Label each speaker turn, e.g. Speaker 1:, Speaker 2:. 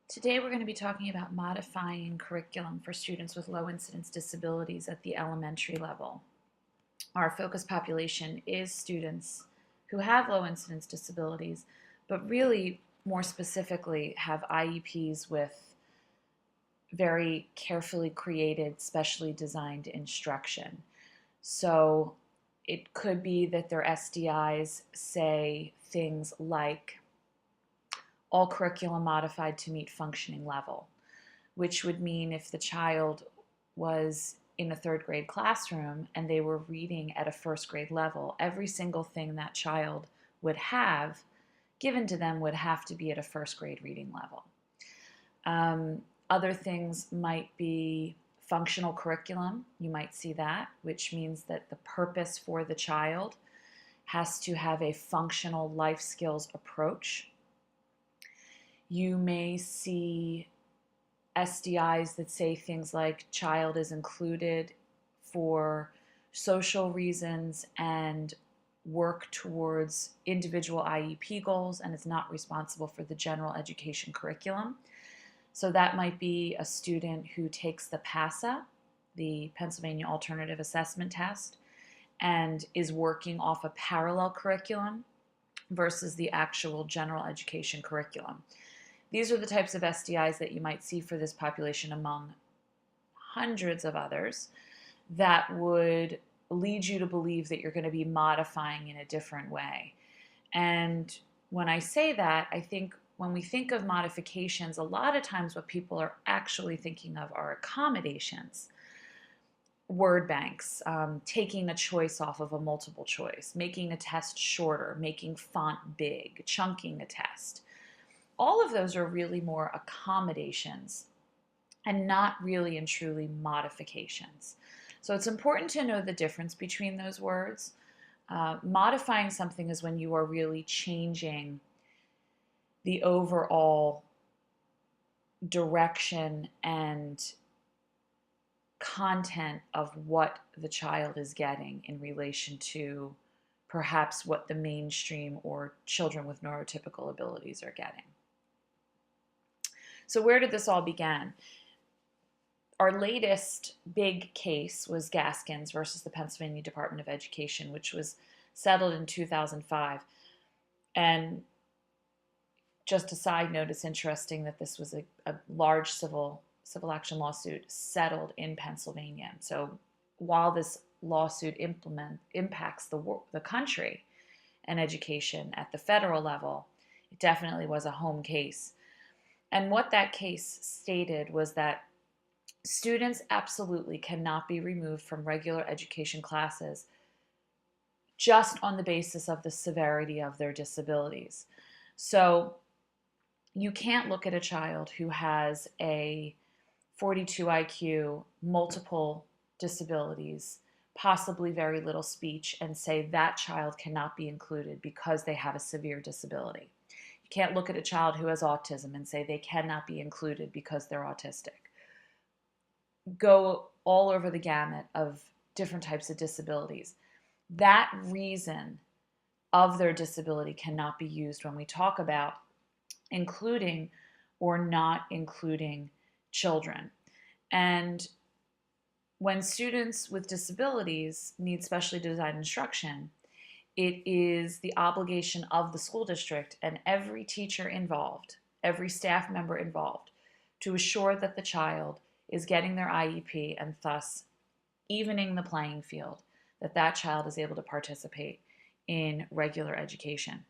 Speaker 1: Today we're going to be talking about modifying curriculum for students with low incidence disabilities at the elementary level. Our focus population is students who have low incidence disabilities, but really more specifically have IEPs with very carefully created, specially designed instruction. So it could be that their SDIs say things like all curriculum modified to meet functioning level, which would mean if the child was in a third grade classroom and they were reading at a first grade level, every single thing that child would have given to them would have to be at a first grade reading level. Other things might be functional curriculum. You might see that, which means that the purpose for the child has to have a functional life skills approach. You may see SDIs that say things like child is included for social reasons and work towards individual IEP goals and is not responsible for the general education curriculum. So that might be a student who takes the PASA, the Pennsylvania Alternative Assessment Test, and is working off a parallel curriculum versus the actual general education curriculum. These are the types of SDIs that you might see for this population among hundreds of others that would lead you to believe that you're going to be modifying in a different way. And when I say that, I think when we think of modifications, a lot of times what people are actually thinking of are accommodations, word banks, taking a choice off of a multiple choice, making a test shorter, making font big, chunking a test. All of those are really more accommodations and not really and truly modifications. So it's important to know the difference between those words. Modifying something is when you are really changing the overall direction and content of what the child is getting in relation to perhaps what the mainstream or children with neurotypical abilities are getting. So where did this all begin? Our latest big case was Gaskins versus the Pennsylvania Department of Education, which was settled in 2005. And just a side note, it's interesting that this was a large civil action lawsuit settled in Pennsylvania. So while this lawsuit impacts the country and education at the federal level, it definitely was a home case. And what that case stated was that students absolutely cannot be removed from regular education classes just on the basis of the severity of their disabilities. So you can't look at a child who has a 42 IQ, multiple disabilities, possibly very little speech, and say that child cannot be included because they have a severe disability. You can't look at a child who has autism and say they cannot be included because they're autistic. Go all over the gamut of different types of disabilities. That reason of their disability cannot be used when we talk about including or not including children. And when students with disabilities need specially designed instruction, it is the obligation of the school district and every teacher involved, every staff member involved, to assure that the child is getting their IEP and thus evening the playing field, that that child is able to participate in regular education.